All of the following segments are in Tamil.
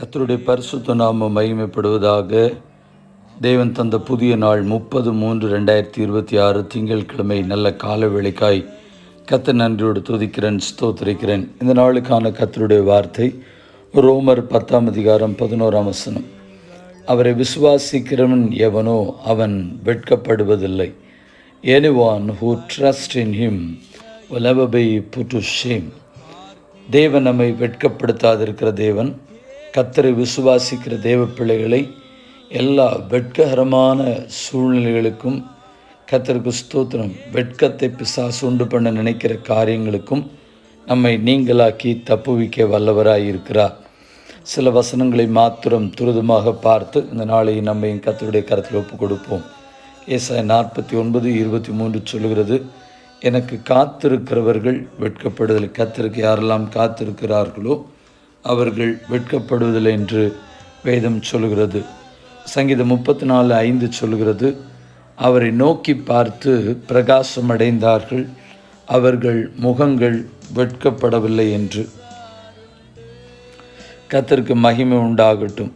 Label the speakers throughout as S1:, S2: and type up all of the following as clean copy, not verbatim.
S1: கர்த்தருடைய பரிசுத்த நாமம் மகிமைப்படுவதாக. தேவன் தந்த புதிய நாள் 30/3/2026 திங்கட்கிழமை நல்ல கால வேளைக்காய் கர்த்தர் நன்றியோடு துதிக்கிறேன், ஸ்தோத்திரிக்கிறேன். இந்த நாளுக்கான கர்த்தருடைய வார்த்தை ரோமர் 10:11. அவரை விசுவாசிக்கிறவன் எவனோ அவன் வெட்கப்படுவதில்லை. Anyone who trusts in him will never be put to shame. தேவன் நம்மை வெட்கப்படுத்தாதிருக்கிற தேவன். கர்த்தரை விசுவாசிக்கிற தேவ பிள்ளைகளை எல்லா வெட்ககரமான சூழ்நிலைகளுக்கும் கர்த்தருக்கு ஸ்தோத்திரம், வெட்கத்தை பிசாசு உண்டு பண்ண நினைக்கிற காரியங்களுக்கும் நம்மை நீங்களாக்கி தப்புவிக்க வல்லவராய் இருக்கிறார். சில வசனங்களை மாத்திரம் துரிதமாக பார்த்து இந்த நாளை நம்மை கர்த்தருடைய கரத்தில் ஒப்பு கொடுப்போம். ஏசாயா 49:23 சொல்லுகிறது, எனக்கு காத்திருக்கிறவர்கள் வெட்கப்படுதல். கர்த்தருக்கு யாரெல்லாம் காத்திருக்கிறார்களோ அவர்கள் வெட்கப்படுவதில்லை என்று வேதம் சொல்கிறது. சங்கீதம் 34:5 சொல்கிறது, அவரை நோக்கி பார்த்து பிரகாசம் அடைந்தார்கள், அவர்கள் முகங்கள் வெட்கப்படவில்லை என்று. கர்த்தருக்கு மகிமை உண்டாகட்டும்.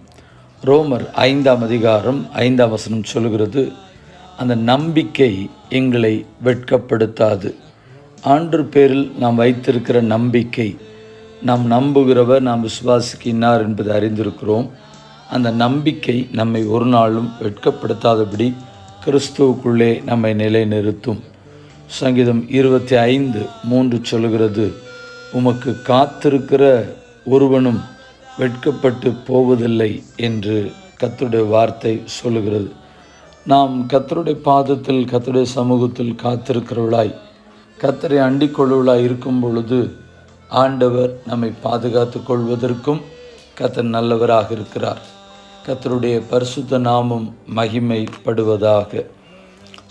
S1: ரோமர் 5:5 சொல்கிறது, அந்த நம்பிக்கை எங்களை வெட்கப்படுத்தாது. ஆண்டவர் பேரில் நாம் வைத்திருக்கிற நம்பிக்கை, நாம் நம்புகிறவர் நாம் விசுவாசிக்கினார் என்பதை அறிந்திருக்கிறோம். அந்த நம்பிக்கை நம்மை ஒரு நாளும் வெட்கப்படுத்தாதபடி கிறிஸ்துவுக்குள்ளே நம்மை நிலைநிறுத்தும். சங்கீதம் 25:3 சொல்கிறது, உமக்கு காத்திருக்கிற ஒருவனும் வெட்கப்பட்டு போவதில்லை என்று கர்த்தருடைய வார்த்தை சொல்லுகிறது. நாம் கர்த்தருடைய பாதத்தில் கர்த்தருடைய சமூகத்தில் காத்திருக்கிறவளாய் கர்த்தரை அண்டிக் கொள்வளாய் இருக்கும் பொழுது ஆண்டவர் நம்மை பாதுகாத்து கொள்வதற்கும் கர்த்தர் நல்லவராக இருக்கிறார். கர்த்தருடைய பரிசுத்த நாமம் மகிமைப்படுவதாக.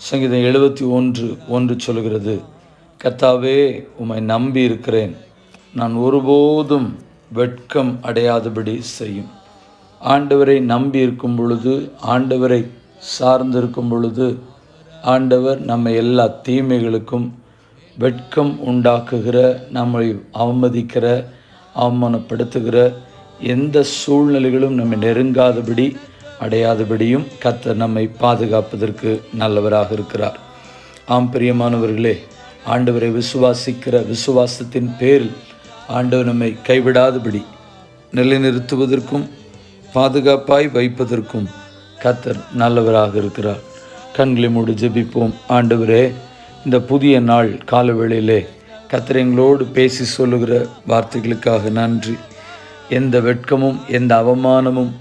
S1: சங்கீதம் 71:1 சொல்கிறது, கர்த்தாவே உம்மை நம்பி இருக்கிறேன், நான் ஒருபோதும் வெட்கம் அடையாதபடி செய்யும். ஆண்டவரை நம்பி இருக்கும் பொழுது, ஆண்டவரை சார்ந்திருக்கும் பொழுது ஆண்டவர் நம்மை எல்லா தீமைகளுக்கும் வெட்கம் உண்டாக்குகிற, நம்மை அவமதிக்கிற, அவமானப்படுத்துகிற எந்த சூழ்நிலைகளும் நம்மை நெருங்காதபடி அடையாதபடியும் கர்த்தர் நம்மை பாதுகாப்பதற்கு நல்லவராக இருக்கிறார். ஆம் பிரியமானவர்களே, ஆண்டவரை விசுவாசிக்கிற விசுவாசத்தின் பேரில் ஆண்டவர் நம்மை கைவிடாதபடி நிலைநிறுத்துவதற்கும் பாதுகாப்பாய் வைப்பதற்கும் கர்த்தர் நல்லவராக இருக்கிறார். கண்களை மூடி ஜெபிப்போம். ஆண்டவரே, இந்த புதிய நாள் காலவேளையிலே கர்த்தர் எங்களோடு பேசி சொல்லுகிற வார்த்தைகளுக்காக நன்றி. எந்த வெட்கமும் எந்த அவமானமும்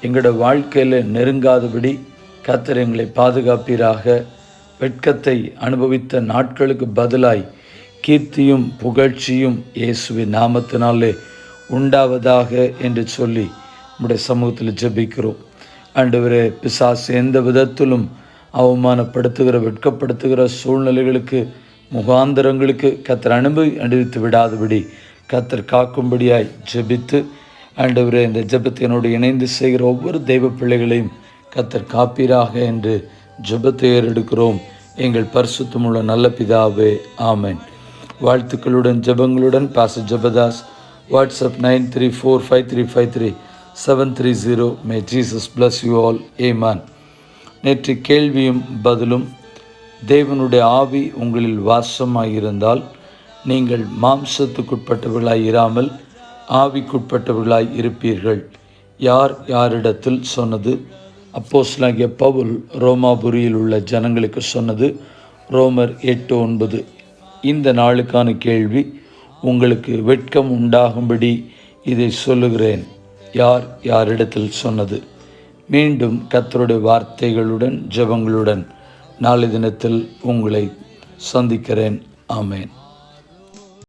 S1: எங்களோட வாழ்க்கையில் நெருங்காதபடி கர்த்தர் எங்களை பாதுகாப்பீராக. வெட்கத்தை அனுபவித்த நாட்களுக்கு பதிலாய் கீர்த்தியும் புகழ்ச்சியும் இயேசுவின் நாமத்தினாலே உண்டாவதாக என்று சொல்லி நம்முடைய சமூகத்தில் ஜெபிக்கிறோம். ஆண்டவரே, பிசாசு எந்த விதத்திலும் அவமானப்படுத்துகிற வெட்கப்படுத்துகிற சூழ்நிலைகளுக்கு முகாந்திரங்களுக்கு கர்த்தர் அனுபவித்து விடாதபடி கர்த்தர் காக்கும்படியாய் ஜெபித்து, ஆண்டவரே, இந்த ஜெபத்தை என்னோடு இணைந்து செய்கிற ஒவ்வொரு தெய்வ பிள்ளைகளையும் கர்த்தர் காப்பீராக என்று ஜெபத்தை ஏறெடுக்கிறோம். எங்கள் பரிசுத்தமுள்ள நல்ல பிதாவே, ஆமென். வாழ்த்துக்களுடன் ஜெபங்களுடன் pastor Jebadas. WhatsApp 9345353730. May Jesus bless you all. ஆமென். நேற்று கேள்வியும் பதிலும், தேவனுடைய ஆவி உங்களில் வாசமாயிருந்தால் நீங்கள் மாம்சத்துக்குட்பட்டவர்களாய் இராமல் ஆவிக்குட்பட்டவர்களாய் இருப்பீர்கள். யார் யாரிடத்தில் சொன்னது? அப்போஸ்தலனாகிய பவுல் ரோமாபுரியில் உள்ள ஜனங்களுக்கு சொன்னது. ரோமர் 8:9. இந்த நாளுக்கான கேள்வி, உங்களுக்கு வெட்கம் உண்டாகும்படி இதை சொல்லுகிறேன், யார் யாரிடத்தில் சொன்னது? மீண்டும் கர்த்தருடைய வார்த்தைகளுடன் ஜெபங்களுடன் நாளை தினத்தில் உங்களை சந்திக்கிறேன். ஆமென்.